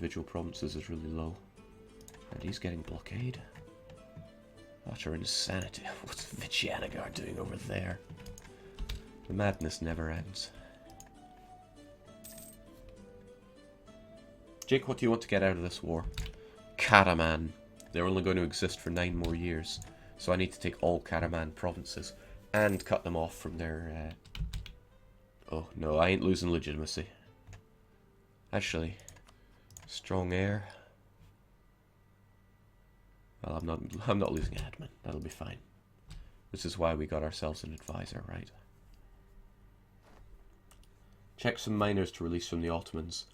individual provinces is really low. And he's getting blockade. Utter insanity. What's Vijayanagara doing over there? The madness never ends. Jake, what do you want to get out of this war? Caraman. They're only going to exist for 9 more years. So I need to take all Caraman provinces and cut them off from their... Oh, no, I ain't losing legitimacy. Actually, strong air. Well, I'm not losing admin. That'll be fine. This is why we got ourselves an advisor, right? Check some miners to release from the Ottomans.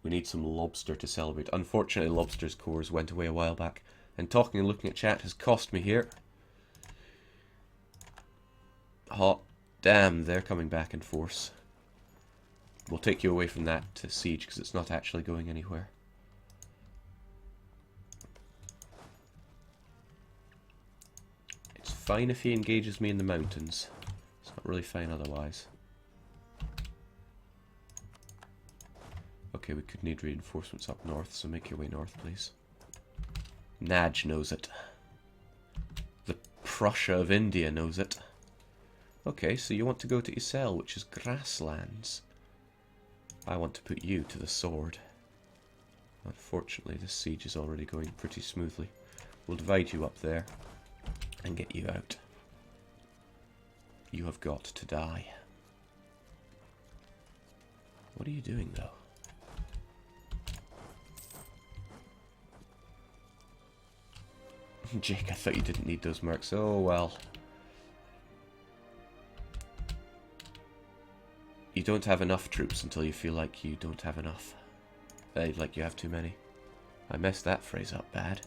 We need some lobster to celebrate. Unfortunately, lobster's cores went away a while back. And talking and looking at chat has cost me here. Hot damn, they're coming back in force. We'll take you away from that to siege because it's not actually going anywhere. It's fine if he engages me in the mountains. It's not really fine otherwise. Okay, we could need reinforcements up north, so make your way north, please. Naj knows it. The Prussia of India knows it. Okay, so you want to go to Isel, which is grasslands. I want to put you to the sword. Unfortunately, this siege is already going pretty smoothly. We'll divide you up there and get you out. You have got to die. What are you doing, though? Jake, I thought you didn't need those mercs. Oh, well. You don't have enough troops until you feel like you don't have enough. Like you have too many. I messed that phrase up bad.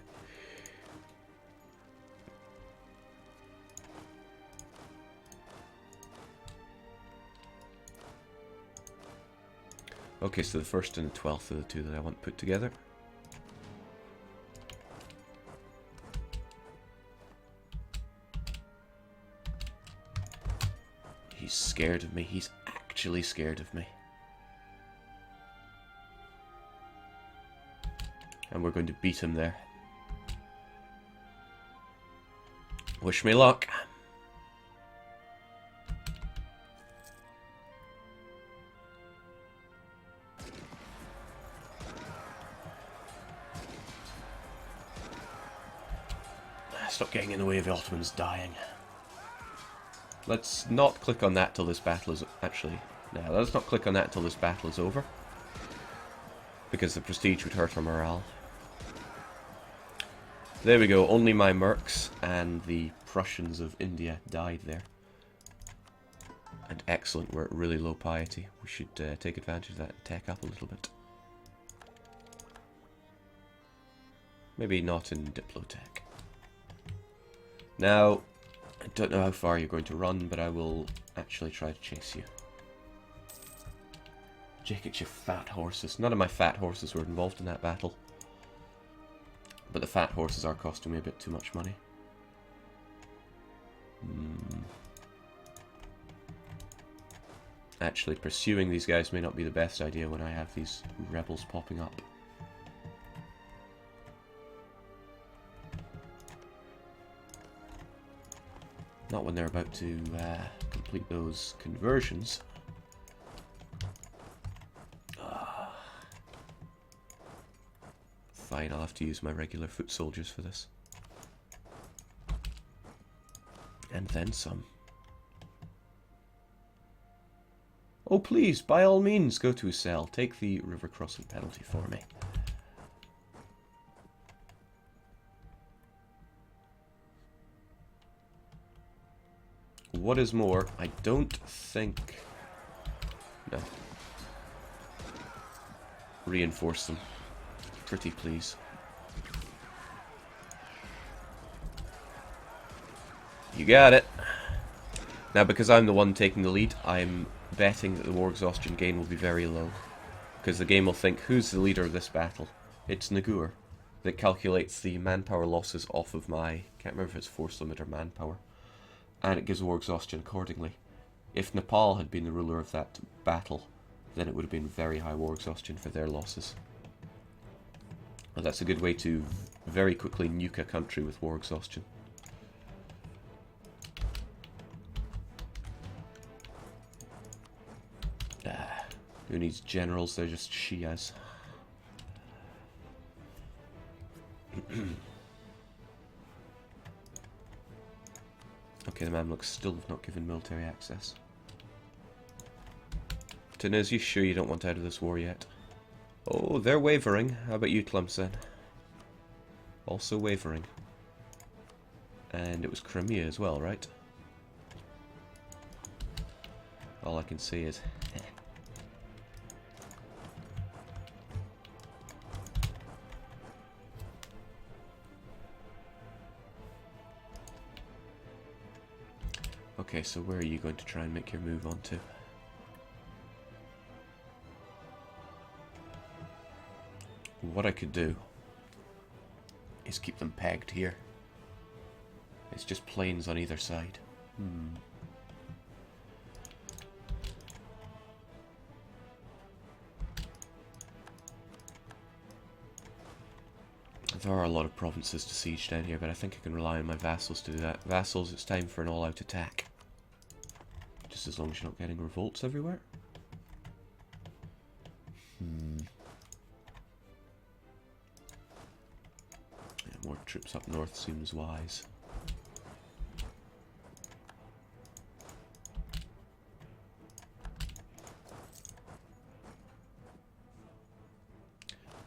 Okay, so the 1st and the 12th are the two that I want put together. He's scared of me. He's actually scared of me. And we're going to beat him there. Wish me luck. Stop getting in the way of the Ottomans dying. Let's not click on that till this battle is... Actually, no, let's not click on that till this battle is over. Because the prestige would hurt our morale. There we go, only my mercs and the Prussians of India died there. And excellent, we're at really low piety. We should take advantage of that and tech up a little bit. Maybe not in Diplotech. Now, I don't know how far you're going to run, but I will actually try to chase you. Jake, it's your fat horses. None of my fat horses were involved in that battle. But the fat horses are costing me a bit too much money. Actually, pursuing these guys may not be the best idea when I have these rebels popping up. Not when they're about to complete those conversions. Fine, I'll have to use my regular foot soldiers for this. And then some. Oh please, by all means, go to Isel. Take the river crossing penalty for me. What is more, I don't think... No. Reinforce them. Pretty please. You got it. Now, because I'm the one taking the lead, I'm betting that the war exhaustion gain will be very low. Because the game will think, who's the leader of this battle? It's Nagur. That calculates the manpower losses off of my... Can't remember if it's force limit or manpower. And it gives war exhaustion accordingly. If Nepal had been the ruler of that battle, then it would have been very high war exhaustion for their losses. Well, that's a good way to very quickly nuke a country with war exhaustion. Who needs generals? They're just Shias. Okay, the Mamluks still have not given military access. Tunisia, you sure you don't want out of this war yet? Oh, they're wavering. How about you, Tlemcen? Also wavering. And it was Crimea as well, right? All I can say is... Okay, so where are you going to try and make your move on to? What I could do is keep them pegged here. It's just plains on either side. There are a lot of provinces to siege down here, but I think I can rely on my vassals to do that. Vassals, it's time for an all-out attack. Just as long as you're not getting revolts everywhere. Yeah, more troops up north seems wise.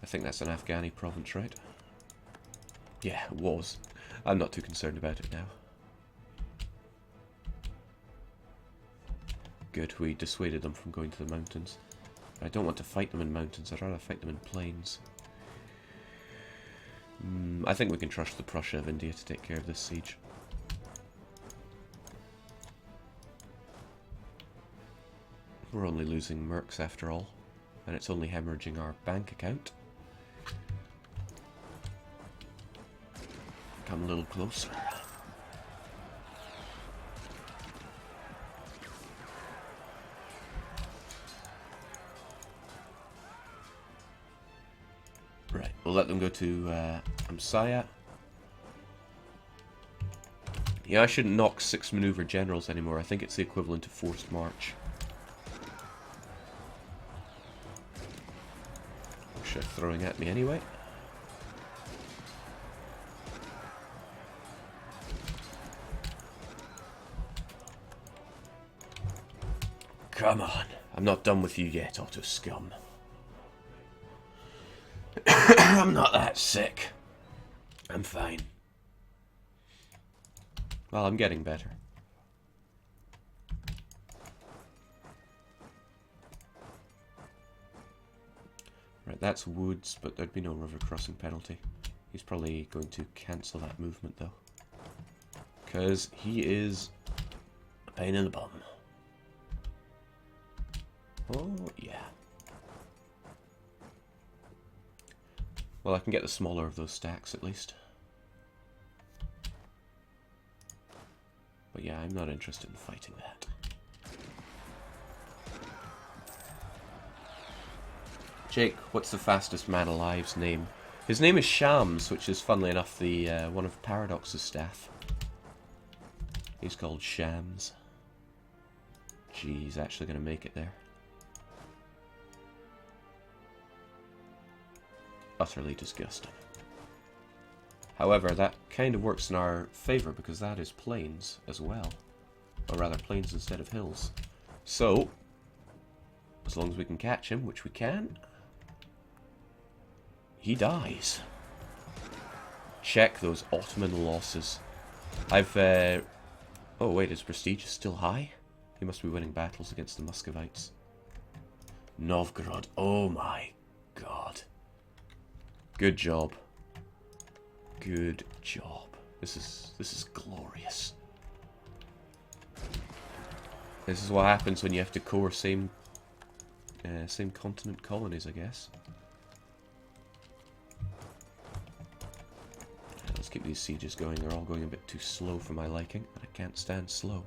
I think that's an Afghani province, right? Yeah, it was. I'm not too concerned about it now. Good, we dissuaded them from going to the mountains. I don't want to fight them in mountains, I'd rather fight them in plains. I think we can trust the Prussia of India to take care of this siege. We're only losing mercs after all, and it's only hemorrhaging our bank account. Come a little closer. Right, we'll let them go to Amsaya. Yeah, I shouldn't knock 6 maneuver generals anymore. I think it's the equivalent of forced march. Which they're throwing at me anyway. Come on, I'm not done with you yet, Otto scum. I'm not that sick. I'm fine. Well, I'm getting better. Right, that's woods, but there'd be no river crossing penalty. He's probably going to cancel that movement, though. Because he is a pain in the bum. Oh, yeah. Well, I can get the smaller of those stacks, at least. But yeah, I'm not interested in fighting that. Jake, what's the fastest man alive's name? His name is Shams, which is, funnily enough, the one of Paradox's staff. He's called Shams. Gee, he's actually going to make it there. Utterly disgusting. However, that kind of works in our favour because that is plains as well. Or rather, plains instead of hills. So, as long as we can catch him, which we can, he dies. Check those Ottoman losses. Oh wait, his prestige is still high? He must be winning battles against the Muscovites. Novgorod, oh my god. Good job. Good job. This is glorious. This is what happens when you have to core same continent colonies, I guess. Let's keep these sieges going. They're all going a bit too slow for my liking, and I can't stand slow.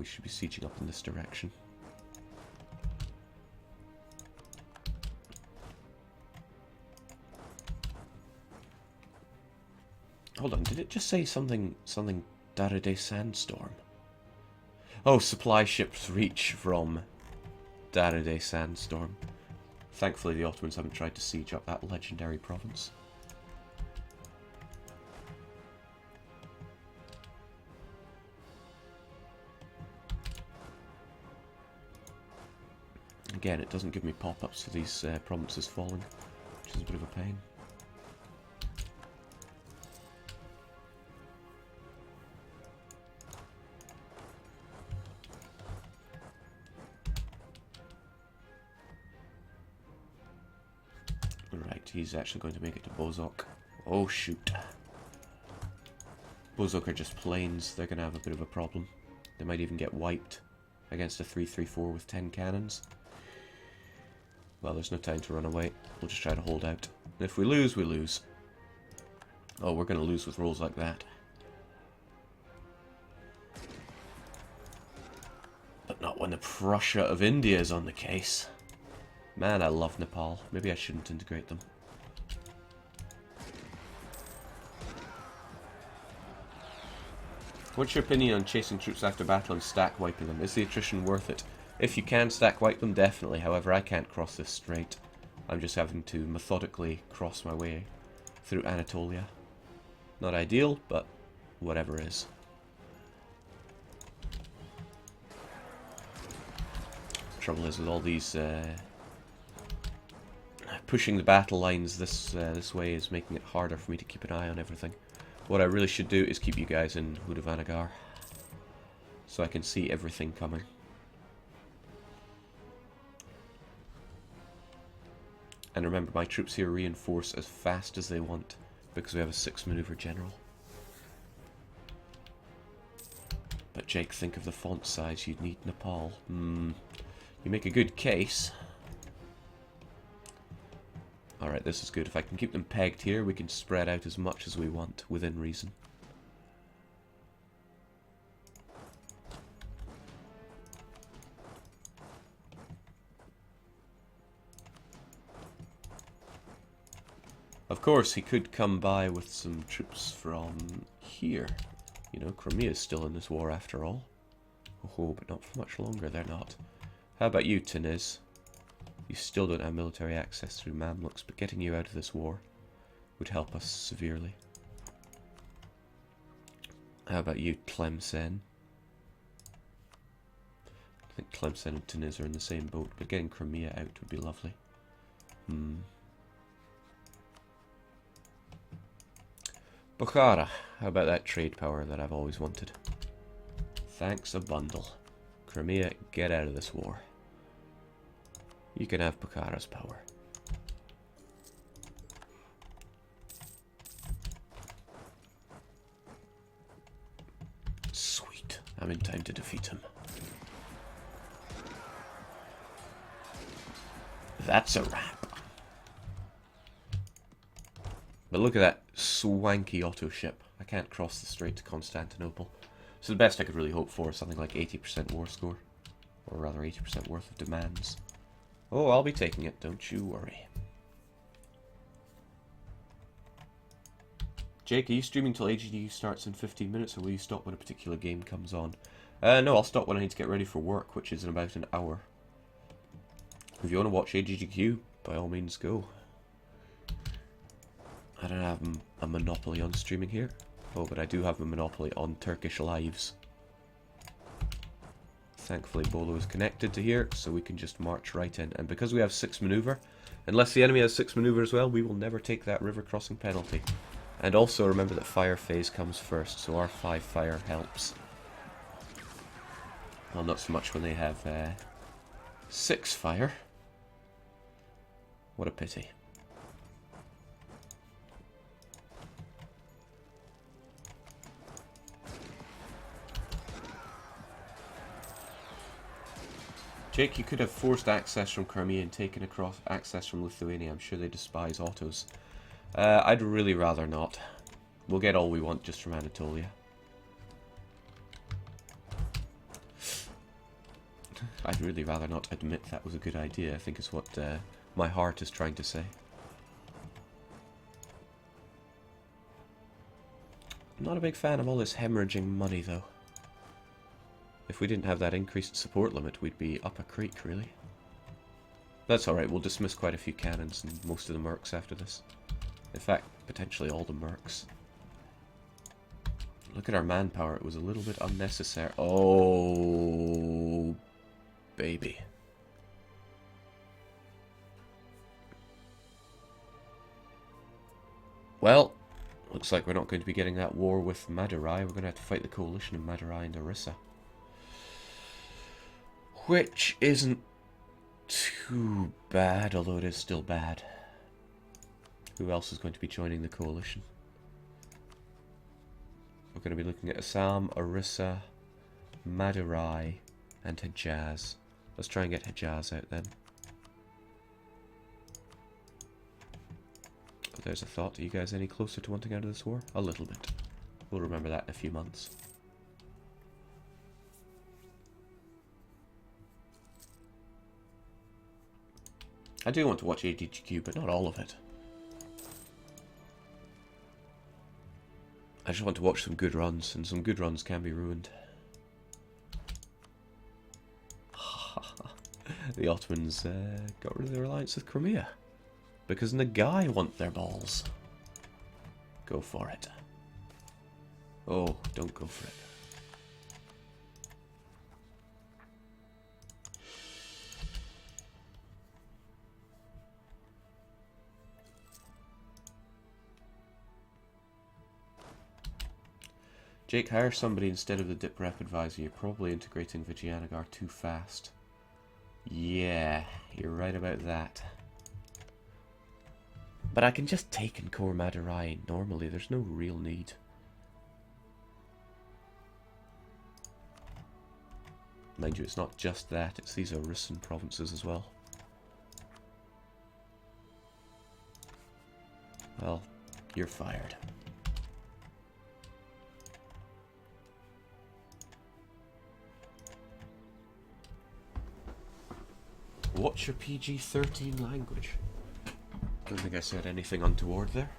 we should be sieging up in this direction. Hold on, did it just say something Darade Sandstorm? Oh, supply ships reach from Darade Sandstorm. Thankfully the Ottomans haven't tried to siege up that legendary province. Again, it doesn't give me pop-ups for these provinces falling, which is a bit of a pain. Right, he's actually going to make it to Bozok. Oh shoot. Bozok are just plains, they're going to have a bit of a problem. They might even get wiped against a 3-3-4 with 10 cannons. Well, there's no time to run away. We'll just try to hold out. And if we lose, we lose. Oh, we're going to lose with rolls like that. But not when the Prussia of India is on the case. Man, I love Nepal. Maybe I shouldn't integrate them. What's your opinion on chasing troops after battle and stack wiping them? Is the attrition worth it? If you can stack wipe them, definitely. However, I can't cross this strait. I'm just having to methodically cross my way through Anatolia. Not ideal, but whatever is. Trouble is with all these pushing the battle lines this way is making it harder for me to keep an eye on everything. What I really should do is keep you guys in Hudavanagar so I can see everything coming. And remember, my troops here reinforce as fast as they want because we have a 6 maneuver general. But Jake, think of the font size you'd need Nepal. You make a good case. Alright, this is good. If I can keep them pegged here, we can spread out as much as we want within reason. Of course, he could come by with some troops from here. You know, Crimea is still in this war after all. Oh, but not for much longer, they're not. How about you, Tuniz? You still don't have military access through Mamluks, but getting you out of this war would help us severely. How about you, Tlemcen? I think Tlemcen and Tuniz are in the same boat, but getting Crimea out would be lovely. Bukhara, how about that trade power that I've always wanted? Thanks a bundle. Crimea, get out of this war. You can have Bukhara's power. Sweet, I'm in time to defeat him. That's a wrap. But look at that swanky Otto ship. I can't cross the strait to Constantinople. So the best I could really hope for is something like 80% war score. Or rather 80% worth of demands. Oh, I'll be taking it, don't you worry. Jake, are you streaming till AGDQ starts in 15 minutes, or will you stop when a particular game comes on? No, I'll stop when I need to get ready for work, which is in about an hour. If you want to watch AGDQ, by all means go. I don't have a monopoly on streaming here. Oh, but I do have a monopoly on Turkish lives. Thankfully, Bolo is connected to here, so we can just march right in. And because we have 6 maneuver, unless the enemy has 6 maneuver as well, we will never take that river crossing penalty. And also remember that fire phase comes first, so our 5 fire helps. Well, not so much when they have 6 fire. What a pity. Jake, you could have forced access from Crimea and taken across access from Lithuania. I'm sure they despise autos. I'd really rather not. We'll get all we want just from Anatolia. I'd really rather not admit that was a good idea, I think is what my heart is trying to say. I'm not a big fan of all this hemorrhaging money, though. If we didn't have that increased support limit, we'd be up a creek, really. That's alright, we'll dismiss quite a few cannons and most of the mercs after this. In fact, potentially all the mercs. Look at our manpower, it was a little bit unnecessary. Oh, baby. Well, looks like we're not going to be getting that war with Madurai. We're going to have to fight the coalition of Madurai and Orissa. Which isn't too bad, although it is still bad. Who else is going to be joining the coalition? We're going to be looking at Assam, Orissa, Madurai, and Hejaz. Let's try and get Hejaz out then. Oh, there's a thought. Are you guys any closer to wanting out of this war? A little bit. We'll remember that in a few months. I do want to watch ADGQ, but not all of it. I just want to watch some good runs, and some good runs can be ruined. The Ottomans got rid of their alliance with Crimea. Because Nagai want their balls. Go for it. Oh, don't go for it. Jake, hire somebody instead of the Dip Rep advisor. You're probably integrating Vijayanagar too fast. Yeah, you're right about that. But I can just take and core Madurai normally. There's no real need. Mind you, it's not just that. It's these Orissan provinces as well. Well, you're fired. What's your PG-13 language? Don't think I said anything untoward there.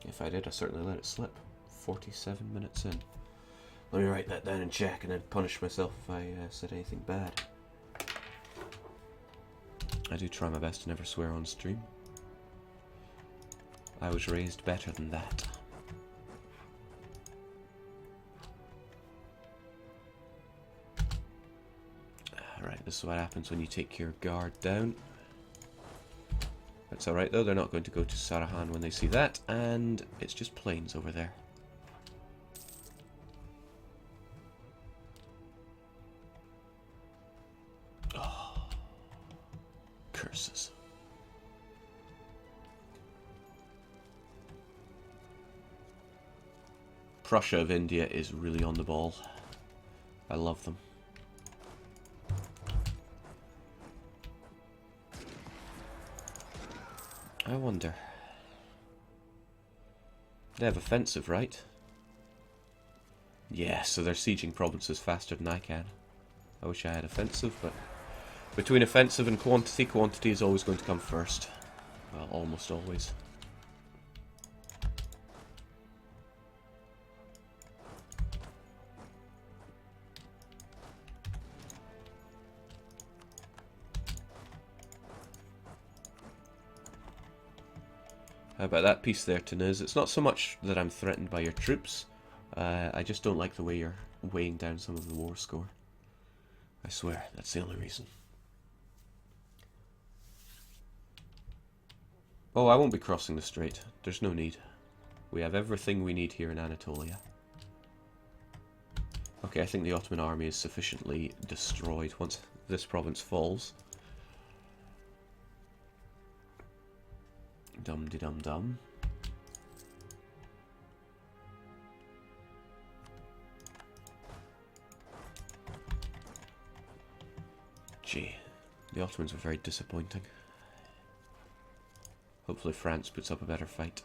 If I did, I certainly let it slip. 47 minutes in. Let me write that down and check, and then punish myself if I said anything bad. I do try my best to never swear on stream. I was raised better than that. Alright, this is what happens when you take your guard down. That's alright though, they're not going to go to Sarahan when they see that, and it's just plains over there. Oh, curses. Prussia of India is really on the ball. I love them. I wonder. They have offensive, right? Yeah, so they're sieging provinces faster than I can. I wish I had offensive, but between offensive and quantity, quantity is always going to come first. Well, almost always. How about that piece there, Taniz? It's not so much that I'm threatened by your troops. I just don't like the way you're weighing down some of the war score. I swear, that's the only reason. Oh, I won't be crossing the strait. There's no need. We have everything we need here in Anatolia. Okay, I think the Ottoman army is sufficiently destroyed once this province falls. Dum-de-dum-dum. Gee, the Ottomans were very disappointing. Hopefully France puts up a better fight.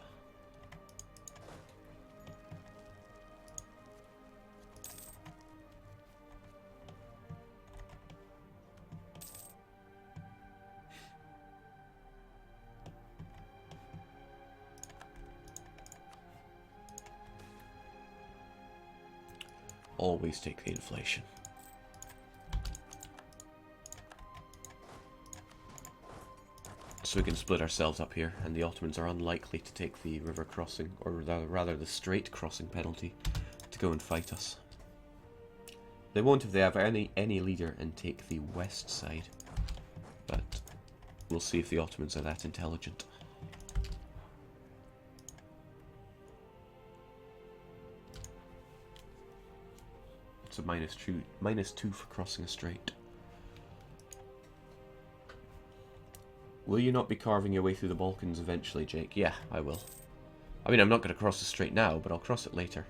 Always take the inflation. So we can split ourselves up here, and the Ottomans are unlikely to take the river crossing, or rather the strait crossing penalty, to go and fight us. They won't if they have any leader and take the west side, but we'll see if the Ottomans are that intelligent. It's a -2 for crossing a strait. Will you not be carving your way through the Balkans eventually, Jake? Yeah, I will. I mean, I'm not going to cross the strait now, but I'll cross it later.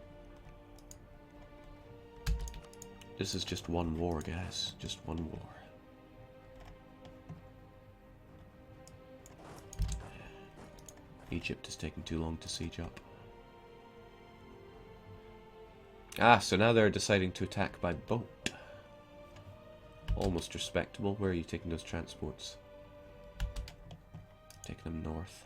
This is just one war, guys. Just one war. Egypt is taking too long to siege up. Ah, so now they're deciding to attack by boat. Almost respectable. Where are you taking those transports? Taking them north.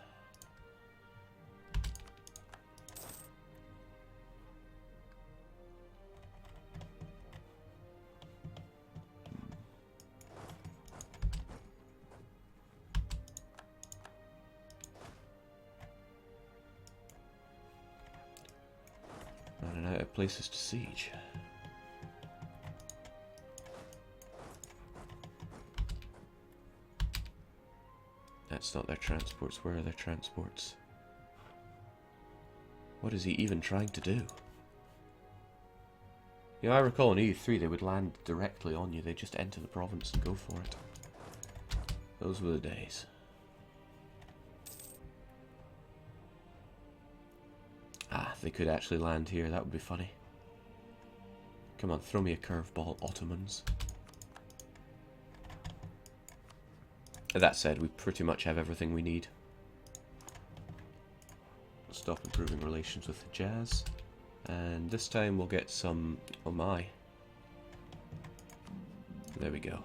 Running out of places to siege. That's not their transports. Where are their transports? What is he even trying to do? You know, I recall in EU3 they would land directly on you. They'd just enter the province and go for it. Those were the days. Ah, they could actually land here. That would be funny. Come on, throw me a curveball, Ottomans. That said, we pretty much have everything we need. Stop improving relations with the Jazz. And this time we'll get some... Oh my. There we go.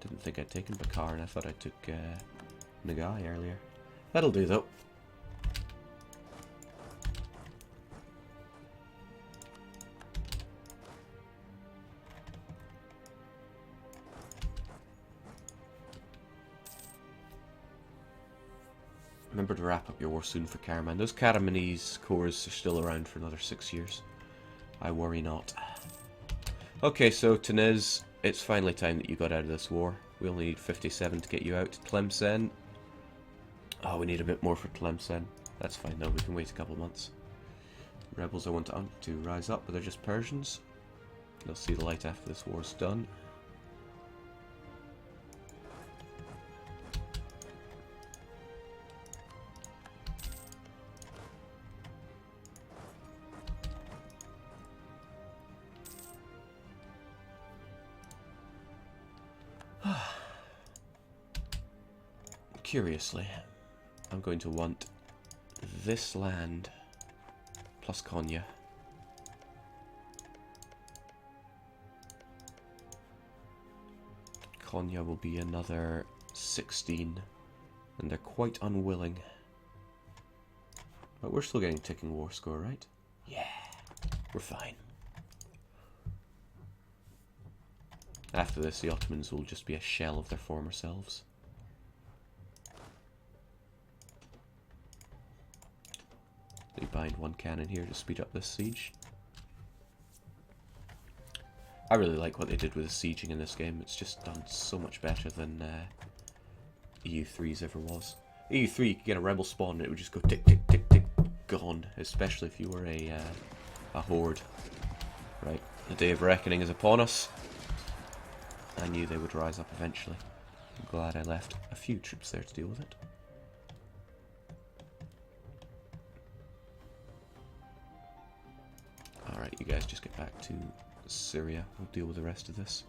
Didn't think I'd taken Bakar, and I thought I took Nagai earlier. That'll do though. Remember to wrap up your war soon for Caraman. Those Caramanese cores are still around for another 6 years. I worry not. Okay, so Tunez, it's finally time that you got out of this war. We only need 57 to get you out. Tlemcen. Oh, we need a bit more for Tlemcen. That's fine though, we can wait a couple months. Rebels I want to rise up, but they're just Persians. They'll see the light after this war's done. Curiously, I'm going to want this land plus Konya. Konya will be another 16, and they're quite unwilling. But we're still getting a ticking war score, right? Yeah, we're fine. After this, the Ottomans will just be a shell of their former selves. They bind one cannon here to speed up this siege. I really like what they did with the sieging in this game. It's just done so much better than EU3's ever was. EU3, you could get a rebel spawn and it would just go tick, tick, tick, tick, gone. Especially if you were a horde. Right, the day of reckoning is upon us. I knew they would rise up eventually. I'm glad I left a few troops there to deal with it. Alright, you guys just get back to Syria. We'll deal with the rest of this.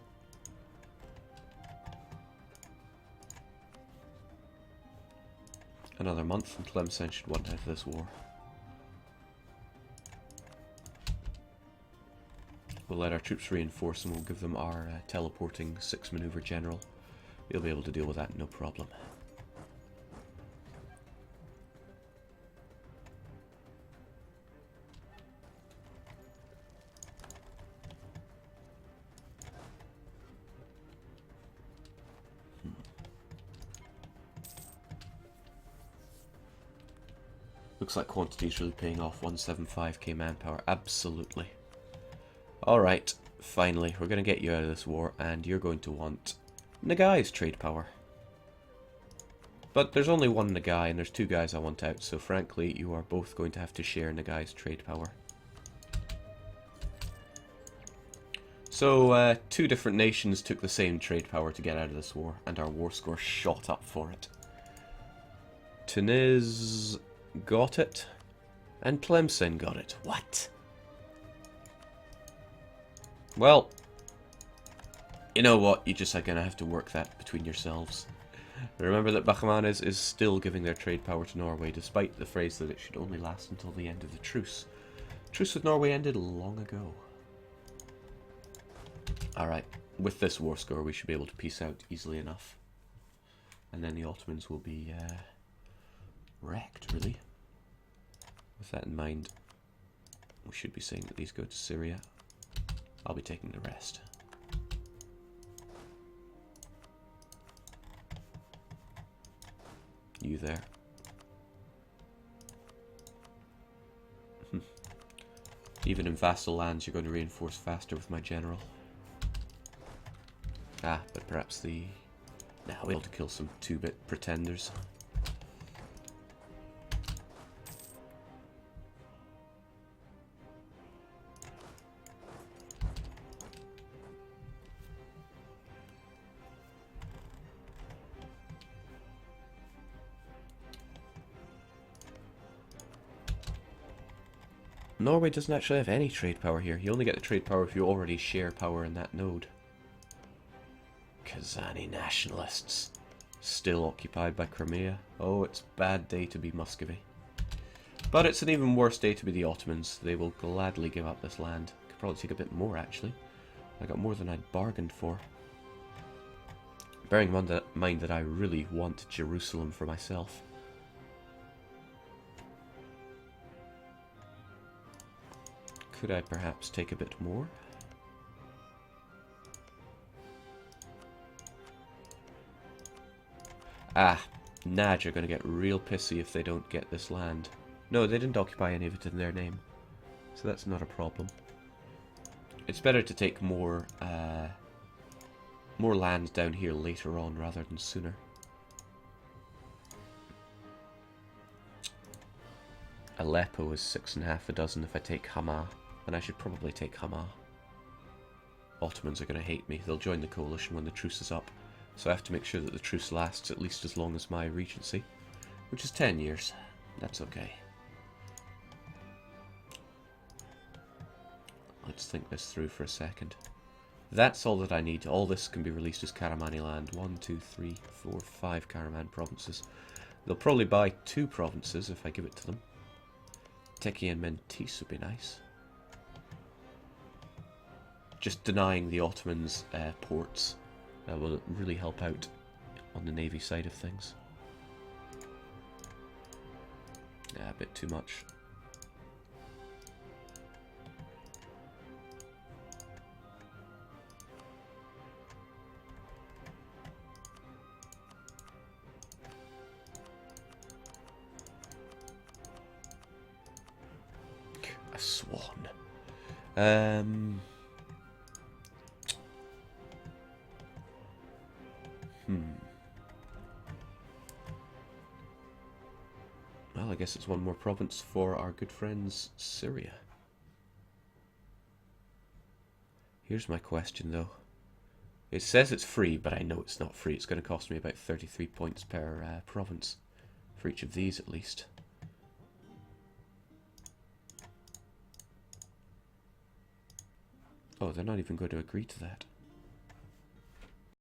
Another month and Tlemcen should want out of this war. We'll let our troops reinforce and we'll give them our teleporting 6 maneuver general. He'll be able to deal with that, no problem. Looks like quantity's really paying off. 175k manpower, absolutely. Alright, finally, we're going to get you out of this war, and you're going to want Nagai's trade power. But there's only one Nagai, and there's 2 guys I want out, so frankly, you are both going to have to share Nagai's trade power. So, 2 different nations took the same trade power to get out of this war, and our war score shot up for it. Tunis got it, and Tlemcen got it. What? Well, you know what? You just are going to have to work that between yourselves. Remember that Bakhmanes is still giving their trade power to Norway, despite the phrase that it should only last until the end of the truce. Truce with Norway ended long ago. Alright, with this war score we should be able to peace out easily enough. And then the Ottomans will be wrecked, really. With that in mind, we should be saying that these go to Syria. I'll be taking the rest. You there. Even in vassal lands, you're going to reinforce faster with my general. Ah, but perhaps the... Nah, we'll be able to kill some 2-bit pretenders. Norway doesn't actually have any trade power here. You only get the trade power if you already share power in that node. Kazani nationalists. Still occupied by Crimea. Oh, it's a bad day to be Muscovy. But it's an even worse day to be the Ottomans. They will gladly give up this land. Could probably take a bit more, actually. I got more than I'd bargained for. Bearing in mind that I really want Jerusalem for myself. Could I perhaps take a bit more? Ah, Naj are going to get real pissy if they don't get this land. No, they didn't occupy any of it in their name, so that's not a problem. It's better to take more land down here later on rather than sooner. Aleppo is 6.5 dozen if I take Hama. And I should probably take Hama. Ottomans are going to hate me. They'll join the coalition when the truce is up. So I have to make sure that the truce lasts at least as long as my regency. Which is 10 years. That's okay. Let's think this through for a second. That's all that I need. All this can be released as Caramani land. 1, 2, 3, 4, 5 Caraman provinces. They'll probably buy 2 provinces if I give it to them. Teki and Menteith would be nice. Just denying the Ottomans ports will really help out on the navy side of things. Yeah, a bit too much. A swan. Well, I guess it's one more province for our good friends, Syria. Here's my question, though. It says it's free, but I know it's not free. It's going to cost me about 33 points per province. For each of these, at least. Oh, they're not even going to agree to that.